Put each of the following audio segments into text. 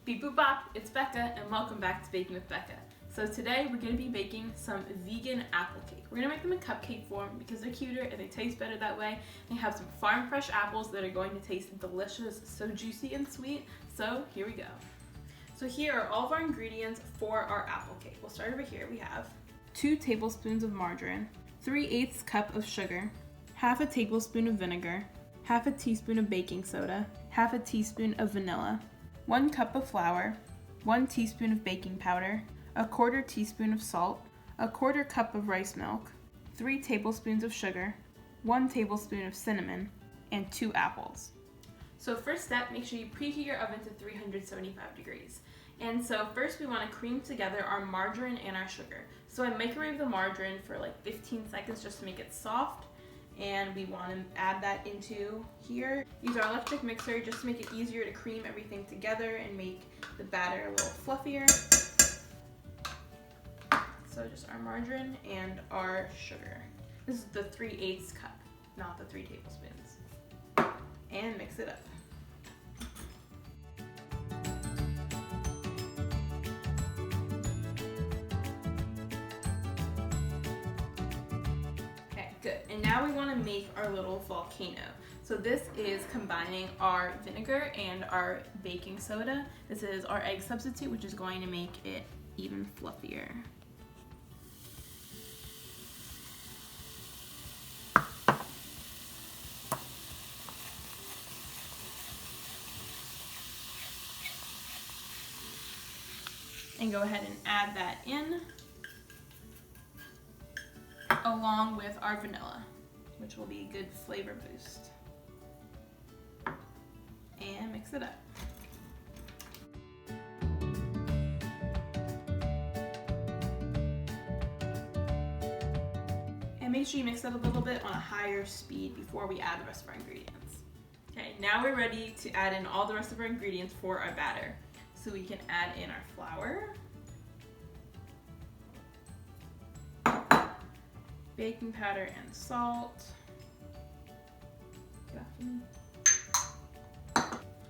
Beep boop bop, it's Becca and welcome back to Baking with Becca. So today we're going to be baking some vegan apple cake. We're going to make them in cupcake form because they're cuter and they taste better that way. They have some farm fresh apples that are going to taste delicious, so juicy and sweet. So here we go. So here are all of our ingredients for our apple cake. We'll start over here. We have 2 tablespoons of margarine, 3/8 cup of sugar, half a tablespoon of vinegar, half a teaspoon of baking soda, half a teaspoon of vanilla, 1 cup of flour, 1 teaspoon of baking powder, 1/4 teaspoon of salt, 1/4 cup of rice milk, 3 tablespoons of sugar, 1 tablespoon of cinnamon, and 2 apples. So first step, make sure you preheat your oven to 375 degrees. And so first we want to cream together our margarine and our sugar. So I microwave the margarine for like 15 seconds just to make it soft. And we want to add that into here. Use our electric mixer just to make it easier to cream everything together and make the batter a little fluffier. So just our margarine and our sugar. This is the 3/8 cup, not the 3 tablespoons. And mix it up. Good. And now we want to make our little volcano. So this is combining our vinegar and our baking soda. This is our egg substitute, which is going to make it even fluffier. And go ahead and add that in, along with our vanilla, which will be a good flavor boost. And mix it up. And make sure you mix it a little bit on a higher speed before we add the rest of our ingredients. Okay, now we're ready to add in all the rest of our ingredients for our batter. So we can add in our flour, baking powder and salt.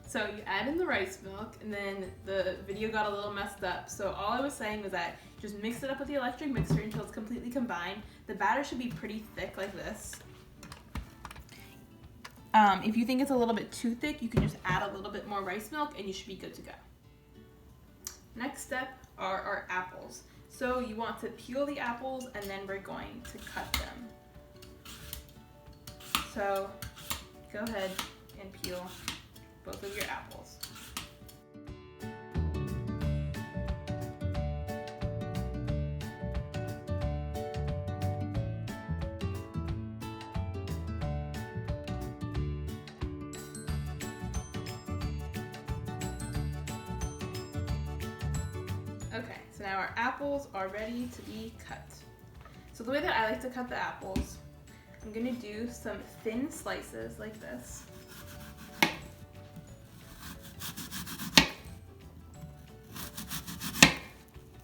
So you add in the rice milk, and then the video got a little messed up. So all I was saying was that just mix it up with the electric mixer until it's completely combined. The batter should be pretty thick like this. If you think it's a little bit too thick, you can just add a little bit more rice milk and you should be good to go. Next step are our apples. So you want to peel the apples and then we're going to cut them. So go ahead and peel both of your apples. Okay, so now our apples are ready to be cut. So the way that I like to cut the apples, I'm gonna do some thin slices like this.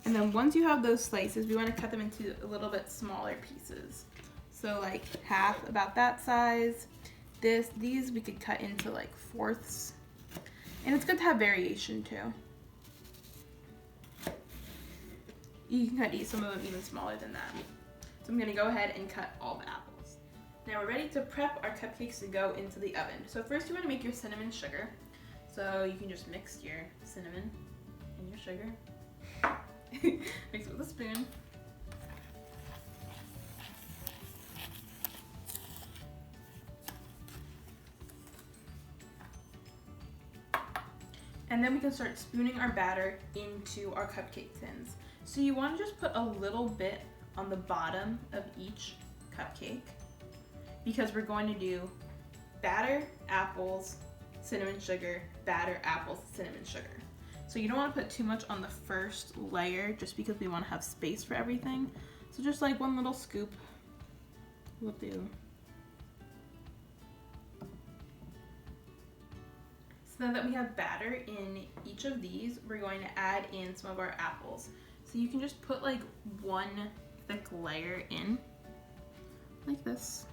And then once you have those slices, we wanna cut them into a little bit smaller pieces. So like half, about that size. These we could cut into like 1/4. And it's good to have variation too. You can cut some of them even smaller than that. So I'm gonna go ahead and cut all the apples. Now we're ready to prep our cupcakes to go into the oven. So first you wanna make your cinnamon sugar. So you can just mix your cinnamon and your sugar. Mix it with a spoon. And then we can start spooning our batter into our cupcake tins. So you want to just put a little bit on the bottom of each cupcake because we're going to do batter, apples, cinnamon sugar, batter, apples, cinnamon sugar. So you don't want to put too much on the first layer just because we want to have space for everything. So just like 1 little scoop will do. So now that we have batter in each of these, we're going to add in some of our apples. So you can just put like 1 thick layer in, like this.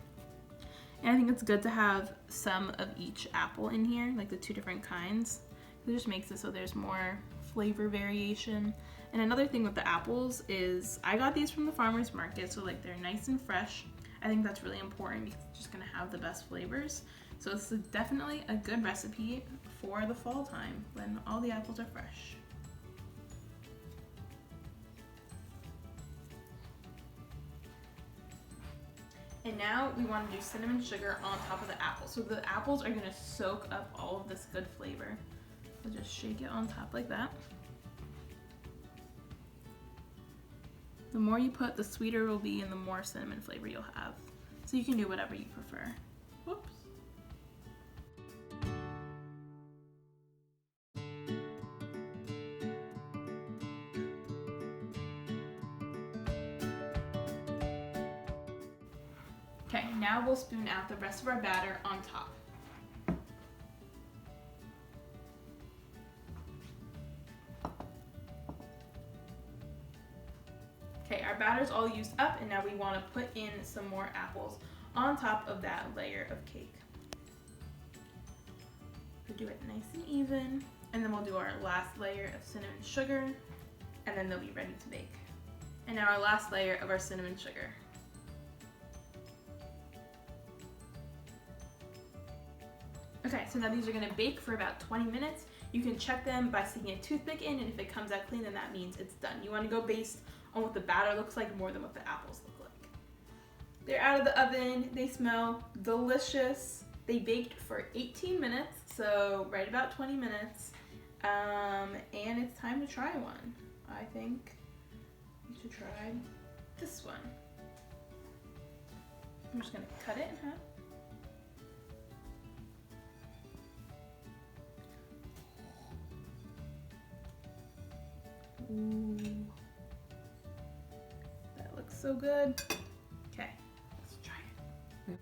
And I think it's good to have some of each apple in here, like the 2 different kinds, It just makes it so there's more flavor variation. And another thing with the apples is I got these from the farmer's market, so like they're nice and fresh. I think that's really important because it's just gonna have the best flavors. So this is definitely a good recipe for the fall time when all the apples are fresh. And now we want to do cinnamon sugar on top of the apples. So the apples are gonna soak up all of this good flavor. So just shake it on top like that. The more you put, the sweeter it will be and the more cinnamon flavor you'll have. So you can do whatever you prefer. Whoops. Okay, now we'll spoon out the rest of our batter on top. Okay, our batter's all used up, and now we want to put in some more apples on top of that layer of cake. We'll do it nice and even, and then we'll do our last layer of cinnamon sugar, and then they'll be ready to bake. And now our last layer of our cinnamon sugar. Okay, so now these are gonna bake for about 20 minutes. You can check them by sticking a toothpick in, and if it comes out clean, then that means it's done. You wanna go based on what the batter looks like more than what the apples look like. They're out of the oven, they smell delicious. They baked for 18 minutes, so right about 20 minutes. And it's time to try one. I think you should try this one. I'm just gonna cut it in half. Ooh, that looks so good. Okay, let's try it.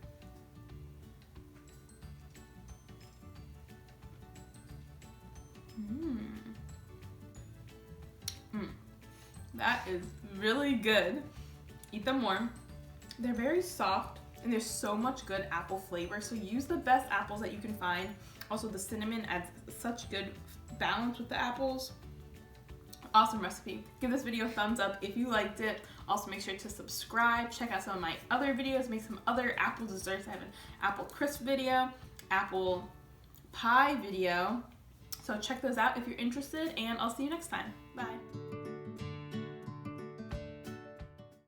That is really good. Eat them warm. They're very soft and there's so much good apple flavor, so use the best apples that you can find. Also, the cinnamon adds such good balance with the apples. Awesome recipe. Give this video a thumbs up if you liked it. Also make sure to subscribe. Check out some of my other videos. Make some other apple desserts. I have an apple crisp video, apple pie video. So check those out if you're interested, and I'll see you next time. Bye.